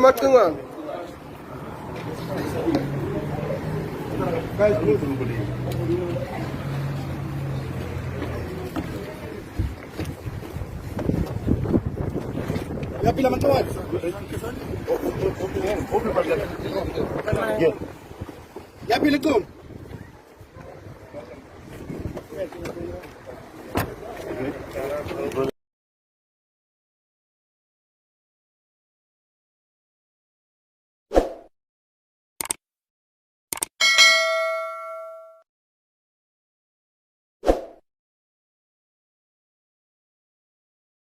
matanga. Guys, go to the Ya pila matawad. Ya pila kom.